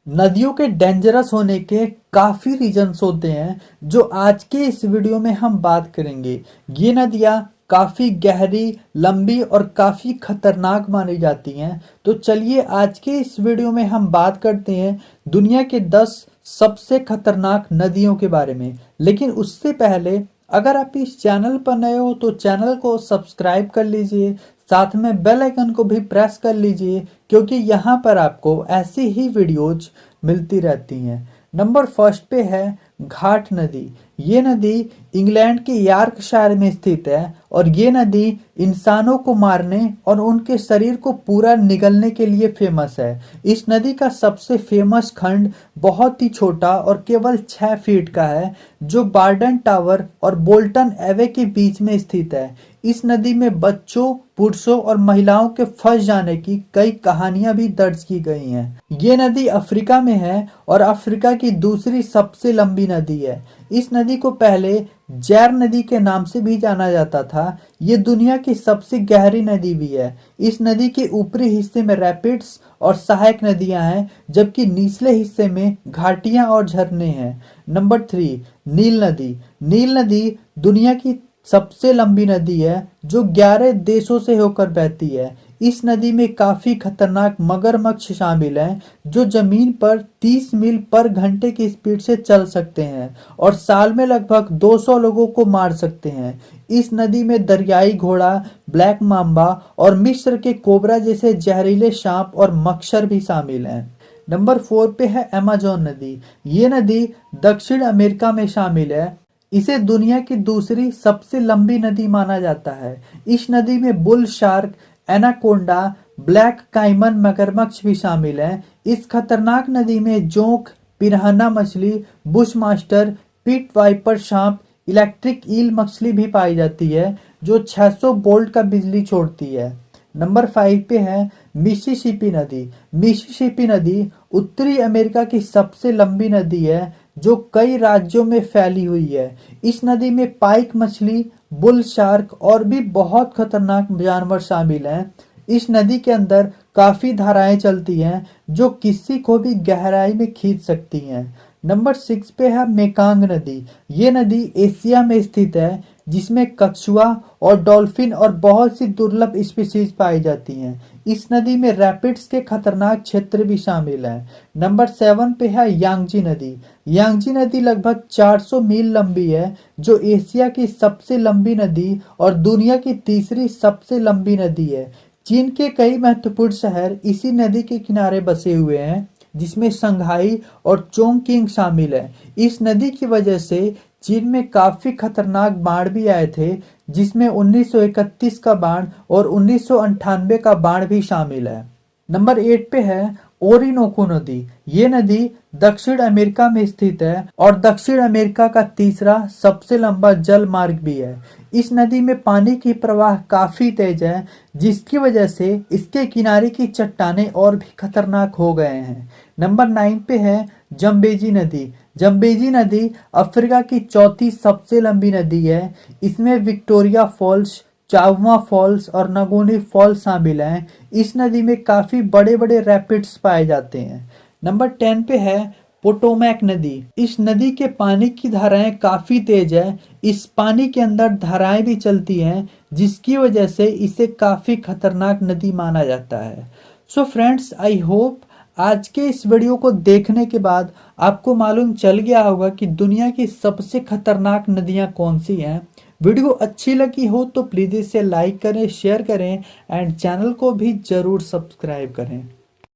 नदियों के डेंजरस होने के काफी रीजंस होते हैं जो आज के इस वीडियो में हम बात करेंगे। ये नदियाँ काफी गहरी, लंबी और काफी खतरनाक मानी जाती हैं। तो चलिए आज के इस वीडियो में हम बात करते हैं दुनिया के 10 सबसे खतरनाक नदियों के बारे में। लेकिन उससे पहले अगर आप इस चैनल पर नए हो तो चैनल को सब्सक्राइब कर लीजिए, साथ में बेल आइकन को भी प्रेस कर लीजिए क्योंकि यहाँ पर आपको ऐसी ही वीडियोज मिलती रहती हैं। नंबर फर्स्ट पे है घाट नदी। ये नदी इंग्लैंड के यॉर्कशायर में स्थित है और ये नदी इंसानों को मारने और उनके शरीर को पूरा निगलने के लिए फेमस है। इस नदी का सबसे फेमस खंड बहुत ही छोटा और केवल 6 फीट का है जो बार्डन टावर और बोल्टन एवे के बीच में स्थित है। इस नदी में बच्चों, पुरुषों और महिलाओं के फंस जाने की कई कहानियां भी दर्ज की गई हैं। ये नदी अफ्रीका में है और अफ्रीका की दूसरी सबसे लंबी नदी है। इस नदी को पहले जैर नदी के नाम से भी जाना जाता था। ये दुनिया की सबसे गहरी नदी भी है। इस नदी के ऊपरी हिस्से में रैपिड्स और सहायक नदियां हैं जबकि निचले हिस्से में घाटियां और झरने हैं। नंबर 3 नील नदी। नील नदी दुनिया की सबसे लंबी नदी है जो 11 देशों से होकर बहती है। इस नदी में काफी खतरनाक मगरमच्छ शामिल हैं जो जमीन पर 30 मील पर घंटे की स्पीड से चल सकते हैं और साल में लगभग 200 लोगों को मार सकते हैं। इस नदी में दरियाई घोड़ा, ब्लैक माम्बा और मिस्र के कोबरा जैसे जहरीले सांप और मच्छर भी शामिल हैं। नंबर 4 पे है अमेज़न नदी। ये नदी दक्षिण अमेरिका में शामिल है। इसे दुनिया की दूसरी सबसे लंबी नदी माना जाता है। इस नदी में bull shark, anaconda, black caiman मगरमच्छ भी शामिल हैं। इस खतरनाक नदी में जोंक, पिरान्हा मछली, बुश मास्टर, पिट वाइपर सांप, इलेक्ट्रिक ईल मछली भी पाई जाती है जो 600 वोल्ट का बिजली छोड़ती है। नंबर 5 पे है मिसिसिपी नदी। मिसिसिपी नदी उत्तरी अमेरिका की सबसे लंबी नदी है जो कई राज्यों में फैली हुई है। इस नदी में पाइक मछली, बुल शार्क और भी बहुत खतरनाक जानवर शामिल हैं। इस नदी के अंदर काफी धाराएं चलती हैं जो किसी को भी गहराई में खींच सकती हैं। नंबर 6 पे है मेकांग नदी। ये नदी एशिया में स्थित है जिसमें कछुआ और डॉल्फिन और बहुत सी दुर्लभ स्पीशीज पाई जाती हैं। इस नदी में रैपिड्स के खतरनाक क्षेत्र भी शामिल हैं। नंबर 7 पे है यांगजी नदी। यांगजी नदी लगभग 400 मील लंबी है जो एशिया की सबसे लंबी नदी और दुनिया की तीसरी सबसे लंबी नदी है। चीन के कई महत्वपूर्ण शहर इसी नदी के किनारे बसे हुए हैं जिसमें शंघाई और चोंगकिंग शामिल है। इस नदी की वजह से चीन में काफी खतरनाक बाढ़ भी आए थे जिसमें 1931 का बाढ़ और 1998 का बाढ़ भी शामिल है। नंबर 8 पे है ओरिनोको नदी। ये नदी दक्षिण अमेरिका में स्थित है और दक्षिण अमेरिका का तीसरा सबसे लंबा जल मार्ग भी है। इस नदी में पानी की प्रवाह काफी तेज है जिसकी वजह से इसके किनारे की चट्टानें और भी खतरनाक हो गए हैं। नंबर 9 पे है जम्बेजी नदी। जम्बेजी नदी अफ्रीका की चौथी सबसे लंबी नदी है। इसमें विक्टोरिया फॉल्स, चावुआ फॉल्स और नगोनी फॉल्स शामिल हैं। इस नदी में काफी बड़े बड़े रैपिड्स पाए जाते हैं। नंबर 10 पे है पोटोमैक नदी। इस नदी के पानी की धाराएं काफी तेज है। इस पानी के अंदर धाराएं भी चलती हैं जिसकी वजह से इसे काफी खतरनाक नदी माना जाता है। सो फ्रेंड्स, आई होप आज के इस वीडियो को देखने के बाद आपको मालूम चल गया होगा कि दुनिया की सबसे खतरनाक नदियां कौन सी हैं। वीडियो अच्छी लगी हो तो प्लीज़ इसे लाइक करें, शेयर करें एंड चैनल को भी ज़रूर सब्सक्राइब करें।